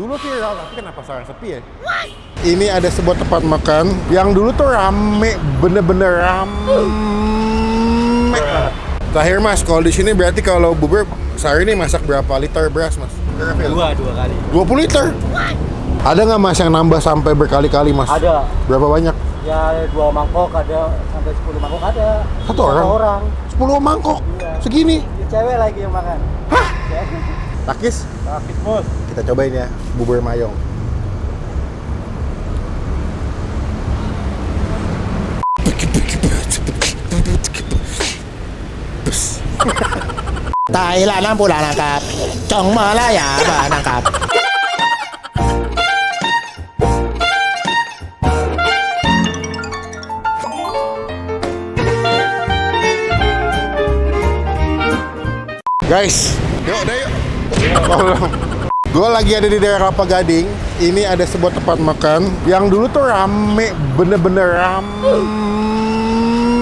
dulu viral, tapi kenapa sekarang sepi ya? Ini ada sebuah tempat makan yang dulu tuh rame, bener-bener rame banget. Terakhir mas, kalau di sini berarti kalau bubur sehari ini masak berapa liter beras mas? Dua kali. 20 liter? Ada nggak mas yang nambah sampai berkali-kali mas? Ada. Berapa banyak? Ya 2 mangkok ada, sampai 10 mangkok ada. Satu orang? 10 mangkok? Iya. Segini? Ya, cewek lagi yang makan. Hah? Ya. Takis? Takis bos. Kita cobain ya, bubur mayong. Thailand น้ำปูหลานะครับจ่องมาลายาบานะครับ Guys, yuk deh yuk. Gue lagi ada di daerah Kelapa Gading. Ini ada sebuah tempat makan yang dulu tuh rame, bener-bener rame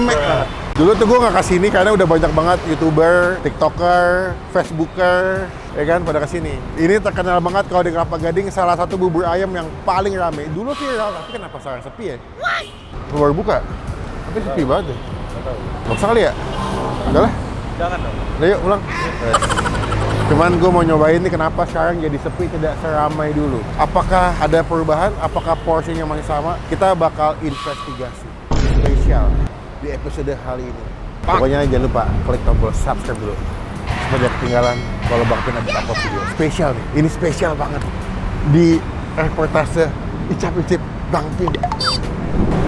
banget. Dulu tuh gue nggak kesini karena udah banyak banget YouTuber, TikToker, Facebooker, ya kan pada kesini. Ini terkenal banget kalau di Kelapa Gading, salah satu bubur ayam yang paling rame. Dulu viral, tapi kenapa sekarang sepi ya? Baru buka, tapi sepi banget deh. Maksa kali ya? Udah lah. Jangan dong. Udah yuk pulang. Cuman gue mau nyobain nih kenapa sekarang jadi sepi, tidak seramai dulu. Apakah ada perubahan? Apakah porsinya masih sama? Kita bakal investigasi spesial di episode kali ini. Pokoknya jangan lupa klik tombol subscribe dulu supaya jangan ketinggalan kalau Bang Pin habis upload video spesial nih. Ini spesial banget di reportase Icap-icip Bang Pin.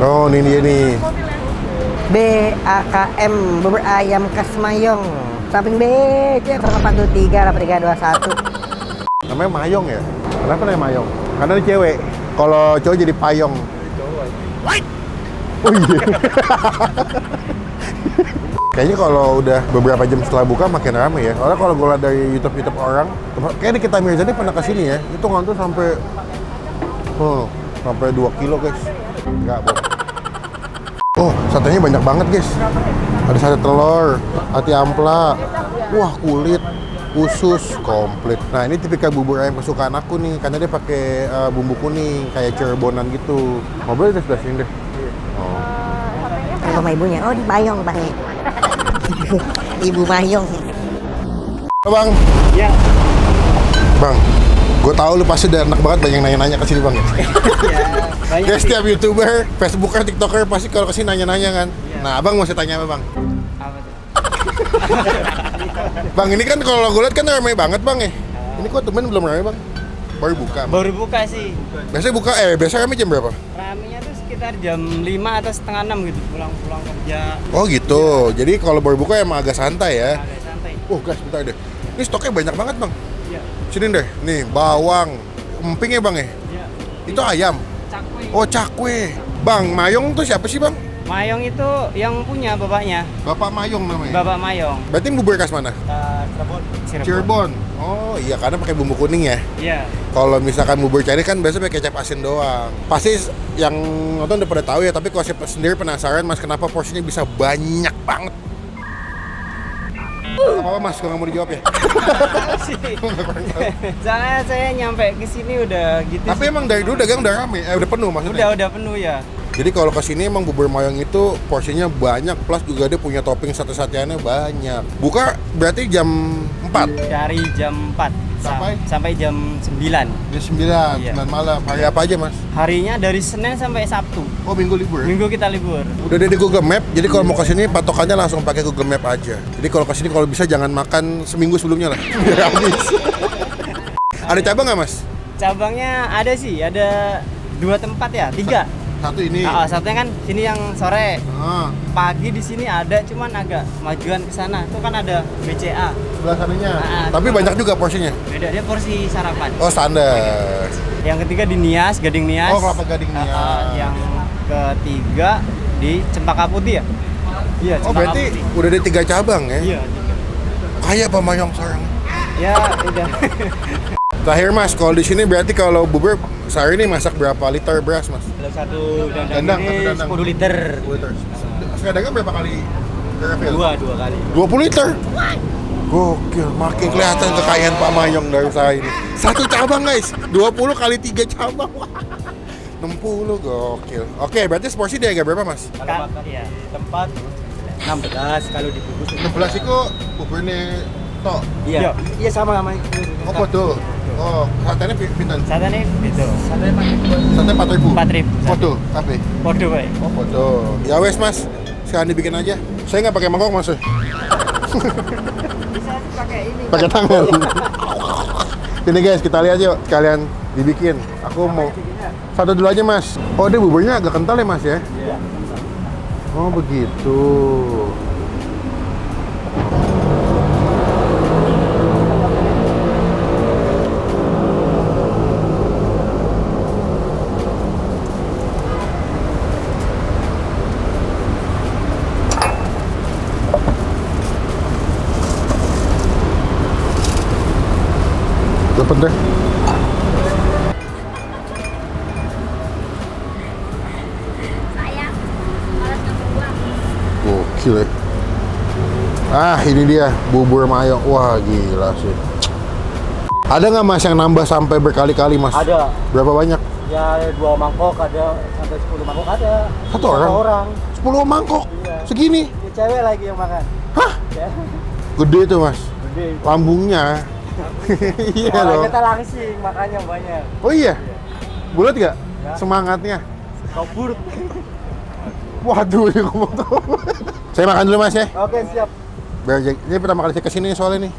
Oh ini dia nih. BAKM bubur ayam khas Mayong samping BC 043 8321. Namanya Mayong ya? Kenapa namanya Mayong? Karena dia cewek. Kalau cowok jadi Payong. Oh iya. Kayaknya kalau udah beberapa jam setelah buka makin rame ya. Soalnya kalau gue lihat dari YouTube orang, kayaknya di Kita Mirza ini pernah kesini ya. Itu ngantuk sampai 2 kilo guys. Enggak bohong. Oh, satenya banyak banget guys. Ada sate telur, hati ampla, wah kulit, usus, komplit. Nah ini tipikal bubur ayam kesukaan aku nih, karena dia pakai bumbu kuning, kayak Cirebonan gitu. Mobil udah sebelah sini deh. Oh. Sama ibunya, oh di Mayong bang. Ibu Mayong. Bang. Iya. Bang, gue tahu lu pasti udah enak banget banyak nanya-nanya ke sini bang ya. Banyak Guys, setiap YouTuber, Facebooker, TikToker pasti kalau kesini nanya-nanya kan. Iya. Nah, abang mau saya tanya apa bang? Apa tuh? Bang ini kan kalau gue lihat kan ramai banget bang ya. Ini kok temen belum ramai bang? Baru buka. Baru buka sih. Biasanya buka, biasanya ramai jam berapa? Ramenya tuh sekitar jam 5 atau setengah 6 gitu, pulang-pulang kerja. Oh gitu, jadi kalau baru buka emang agak santai ya. Agak santai. Guys, bentar deh. Ini stoknya banyak banget bang. Iya. Sini deh, nih bawang, emping ya bang ya. Iya. Itu ayam. Cakwe. Oh cakwe. Bang, Mayong tuh siapa sih bang? Mayong itu yang punya bapaknya. Bapak Mayong namanya. Bapak Mayong. Berarti bubur khas mana? Cirebon. Cirebon. Oh iya, karena pakai bumbu kuning ya. Iya. Kalau misalkan bubur cari kan biasa pakai kecap asin doang. Pasti yang nonton udah pada tahu ya, tapi kalau saya sendiri penasaran mas kenapa porsinya bisa banyak banget. Apa mas, kalau nggak mau dijawab ya? Soalnya saya nyampe ke sini udah gitu. Tapi sih. emang dari dulu dagang udah rame, udah penuh maksudnya? Udah penuh ya. Jadi kalau kesini emang bubur mayong itu porsinya banyak, plus juga dia punya topping sate-sateannya banyak. Buka berarti jam 4? Dari jam 4 sampai jam 9. Jam 9, Iya. 9 malam. Hari apa aja mas? Harinya dari Senin sampai Sabtu. Oh minggu libur ya? Minggu kita libur. Udah ada di Google Map, jadi kalau mau kesini patokannya langsung pakai Google Map aja. Jadi kalau kesini kalau bisa jangan makan seminggu sebelumnya lah, biar habis. Ada cabang nggak mas? Cabangnya ada sih, ada 2 tempat ya, 3. Satu ini. Satunya kan sini yang sore. Ah, Pagi di sini ada, cuman agak majuan ke sana. Itu kan ada BCA. sebelah sananya. Tapi cuma- banyak juga porsinya. Beda dia porsi sarapan. Oh standar. Yang ketiga di Nias, Gading Nias. Oh Kelapa Gading Nias. Yang ketiga di Cempaka Putih ya? Iya, Oh Cempaka berarti Putih. udah ada 3 cabang ya? Iya, 3. Kayak Pak Mayong sekarang. Ya, udah. Terakhir mas, kalau di sini berarti kalau bubur sehari ini masak berapa liter beras mas? Satu Dandang, dandang ini satu dandang. 10 liter. 10 liter. Sekali dagang berapa kali refill? 2 kali. 20 liter? Gokil, makin kelihatan kekayaan Pak Mayong dari usaha ini. Satu cabang guys, 20 kali 3 cabang. 60, gokil. Oke, berarti porsi dia agak berapa mas? Kalau makan ya tempat 16 kalau dibungkus 16 itu buburnya tok. Iya. Iya sama Apa tuh? Oh, satenya pinten? Sate nih itu. Sate Sate 4.000. 4.000. Foto, apa? Podo bae. Oh, foto. Ya wes mas, sekarang dibikin aja. Saya nggak pakai mangkok mas. Bisa pakai ini. Pakai tangan. Ini guys, kita lihat yuk, sekalian dibikin. Aku mau satu dulu aja mas. Oh, dia buburnya agak kental ya mas ya? Iya. Oh begitu. Dapat deh. Gokil ya. Ah ini dia bubur mayong. Wah gila sih. Ada nggak mas yang nambah sampai berkali-kali mas? Ada. Berapa banyak? Ya 2 mangkok ada sampai 10 mangkok ada. Satu orang? 10 mangkok? Iya. Segini? Ini cewek lagi yang makan. Hah? Ya. Gede tuh mas. Gede. Lambungnya. Iya Orang loh. kita langsing makanya banyak. Oh iya? Bulat nggak? Ya. Semangatnya? Kabur. Waduh, ini ngomong tuh. Saya makan dulu mas ya. Oke, siap. Biar ini pertama kali saya kesini soalnya nih.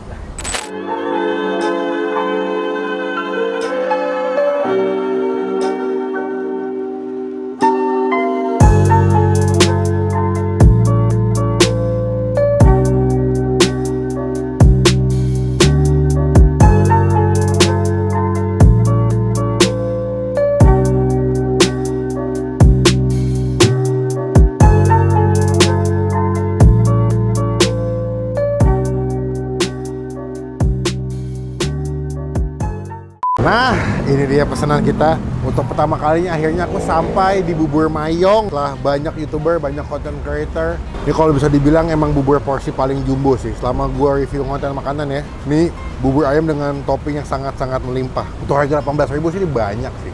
Nah, ini dia pesanan kita. Untuk pertama kalinya akhirnya aku sampai di Bubur Mayong. Setelah banyak YouTuber, banyak content creator. Ini kalau bisa dibilang emang bubur porsi paling jumbo sih selama gua review konten makanan ya. Ini bubur ayam dengan topping yang sangat-sangat melimpah. Untuk harga 18.000 sih ini banyak sih.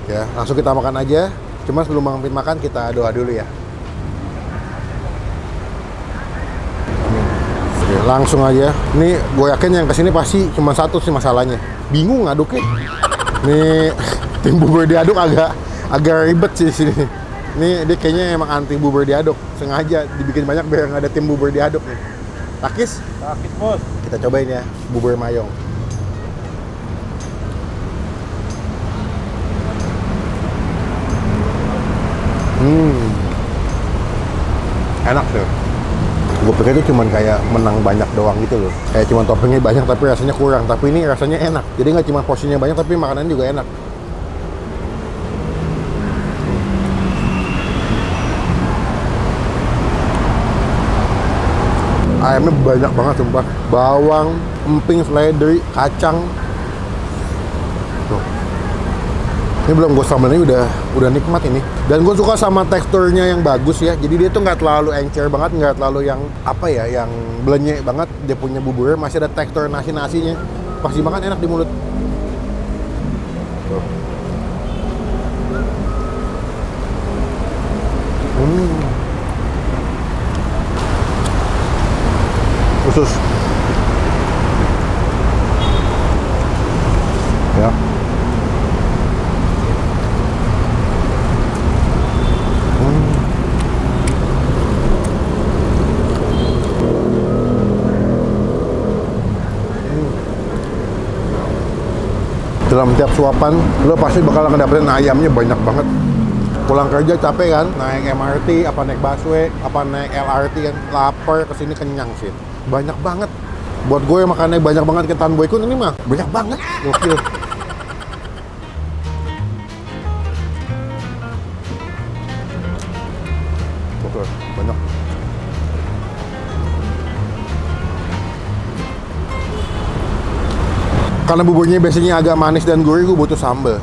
Ya, langsung kita makan aja. Cuma sebelum Bang Pin makan kita doa dulu ya. Oke, langsung aja. Ini gue yakin yang kesini pasti cuma satu sih masalahnya. Bingung ngaduknya. Nih tim bubur diaduk agak ribet sih di sini. Ini dia kayaknya emang anti bubur diaduk. Sengaja dibikin banyak biar nggak ada tim bubur diaduk nih. Takis? Takis, Bos. Kita cobain ya bubur mayong. Enak tuh. Gue pikir itu cuman kayak menang banyak doang gitu loh. Kayak cuman toppingnya banyak tapi rasanya kurang. Tapi ini rasanya enak. Jadi nggak cuma porsinya banyak tapi makanannya juga enak. Ayamnya banyak banget sumpah. Bawang, emping, seledri, kacang. Tuh. Ini belum gue sambalnya udah nikmat ini. Dan gue suka sama teksturnya yang bagus ya. Jadi dia tuh nggak terlalu encer banget, nggak terlalu yang apa ya, yang blenyek banget. Dia punya buburnya masih ada tekstur nasi-nasinya. Pas dimakan enak di mulut. Tuh. Khusus. Ya. Dalam tiap suapan lo pasti bakal ngedapetin ayamnya banyak banget. Pulang kerja capek kan, naik MRT, apa naik busway, apa naik LRT kan, lapar, kesini kenyang sih. Banyak banget. Buat gue makannya banyak banget ke Tan Boy Kun ini mah banyak banget. Gokil. Oke, banyak. Karena buburnya biasanya agak manis dan gurih, gue butuh sambal.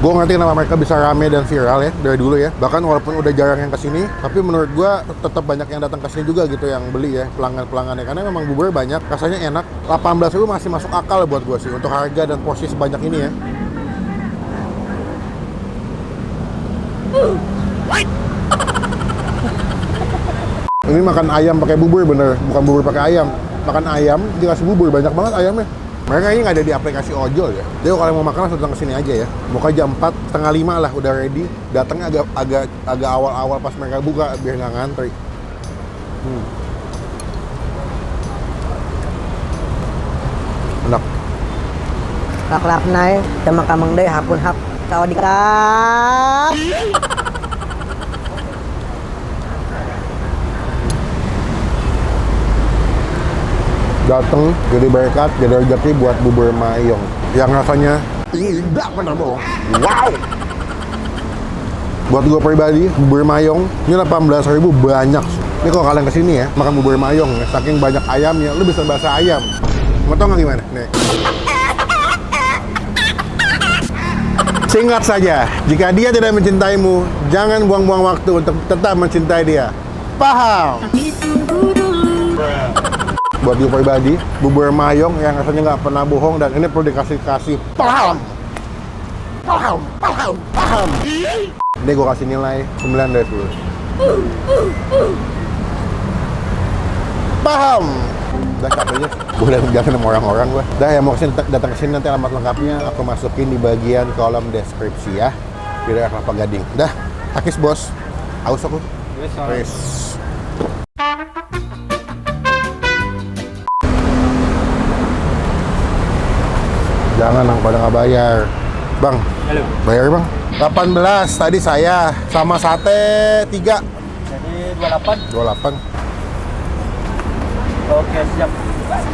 Gue ngerti kenapa mereka bisa rame dan viral ya dari dulu ya. Bahkan walaupun udah jarang yang kesini, tapi menurut gue tetap banyak yang datang kesini juga gitu yang beli ya, pelanggan-pelanggannya. Karena memang bubur banyak, rasanya enak. 18.000 masih masuk akal buat gue sih untuk harga dan porsi sebanyak ini ya. Ini makan ayam pakai bubur bener, bukan bubur pakai ayam. Makan ayam dikasih bubur, banyak banget ayamnya. Mereka ini nggak ada di aplikasi ojol ya. Jadi kalau mau makan langsung datang ke sini aja ya. Muka jam 4, setengah 5 lah udah ready. Datangnya agak awal-awal pas mereka buka biar nggak ngantri. Enak. Lak-lak naik, sama kamang deh, hapun hap. Sawadikap. Dateng jadi berkat, jadi rezeki buat bubur mayong yang rasanya tidak pernah bohong. Wow. Buat gue pribadi, bubur mayong ini 18.000 banyak. Ini kalau kalian kesini ya, makan bubur mayong ya, saking banyak ayamnya, lu bisa bahasa ayam. Mau tau nggak gimana? Nih. Singkat saja, jika dia tidak mencintaimu, jangan buang-buang waktu untuk tetap mencintai dia. Paham? Buat gue pribadi, bubur mayong yang rasanya nggak pernah bohong dan ini perlu dikasih paham. Paham. Ini gue kasih nilai 9 dari 10. Paham. Udah capek aja. Gue udah jalan sama orang-orang gue. Dah yang mau kesini datang ke sini nanti alamat lengkapnya aku masukin di bagian kolom deskripsi ya. Di daerah Kelapa Gading. Dah, takis bos. Aus aku. Yes. Jangan yang pada nggak bayar. Bang, Halo. bayar bang. 18 tadi saya sama sate 3. Jadi 28. 28. Oke, siap.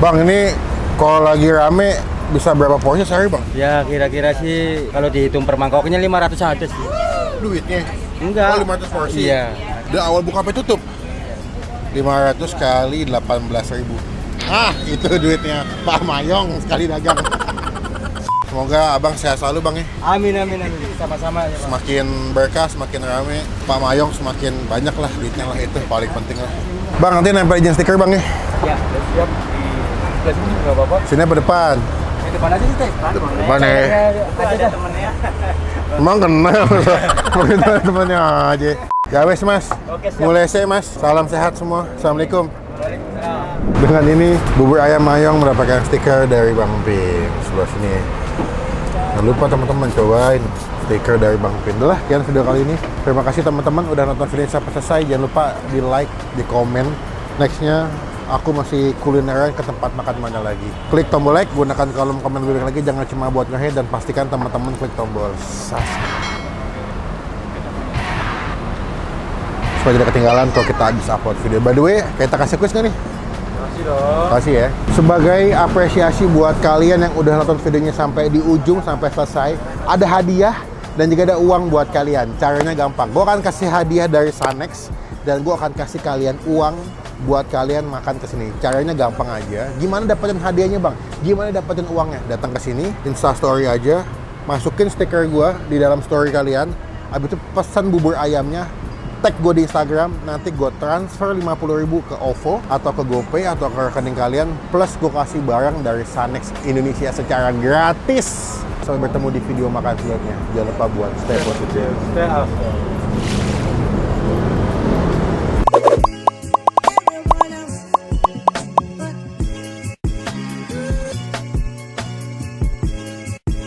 Bang, ini kalau lagi rame bisa berapa porsi sehari bang? Ya kira-kira sih kalau dihitung per mangkoknya 500 aja sih. Duitnya? Enggak. Oh 500 porsi? Iya. Udah awal buka sampai tutup? 500 kali 18.000. Ah, itu duitnya Pak Mayong sekali dagang. Semoga abang sehat selalu bang ya. Amin. Sama-sama ya, Pak. Semakin berkah, semakin rame. Pak Mayong semakin banyak lah duitnya lah, itu paling penting lah. Bang, nanti nempel izin stiker bang ya? Ya, udah siap. Di sebelah sini juga apa-apa. Sini apa depan? Di depan aja sih, Teh. Depan ya? Ada temennya. Emang kenal? Mungkin temennya aja. Ya wes mas, Oke, siap. mulai sih mas. Salam sehat semua. Assalamualaikum. Waalaikumsalam. Dengan ini, bubur ayam mayong mendapatkan stiker dari Bang Pin. Sebelah sini. Jangan lupa teman-teman cobain stiker dari Bang Pin. Udah lah, sekian video kali ini. Terima kasih teman-teman udah nonton video ini sampai selesai. Jangan lupa di like, di komen. Nextnya aku masih kulineran ke tempat makan mana lagi. Klik tombol like, gunakan kolom komen lebih lagi. Jangan cuma buat nge-hate dan pastikan teman-teman klik tombol subscribe supaya tidak ketinggalan kalau kita habis upload video. By the way, kita kasih quiz nggak nih? Makasih dong. Kasih ya. Sebagai apresiasi buat kalian yang udah nonton videonya sampai di ujung, sampai selesai, ada hadiah dan juga ada uang buat kalian. Caranya gampang. Gue akan kasih hadiah dari Sanex dan gue akan kasih kalian uang buat kalian makan ke sini. Caranya gampang aja. Gimana dapetin hadiahnya bang? Gimana dapetin uangnya? Datang ke sini, Insta story aja, masukin stiker gue di dalam story kalian. Habis itu pesan bubur ayamnya, tag gue di Instagram, nanti gue transfer 50.000 ke OVO atau ke GoPay atau ke rekening kalian, plus gue kasih barang dari Sanex Indonesia secara gratis. Sampai bertemu di video makan selanjutnya. Jangan lupa buat stay positive. Stay out.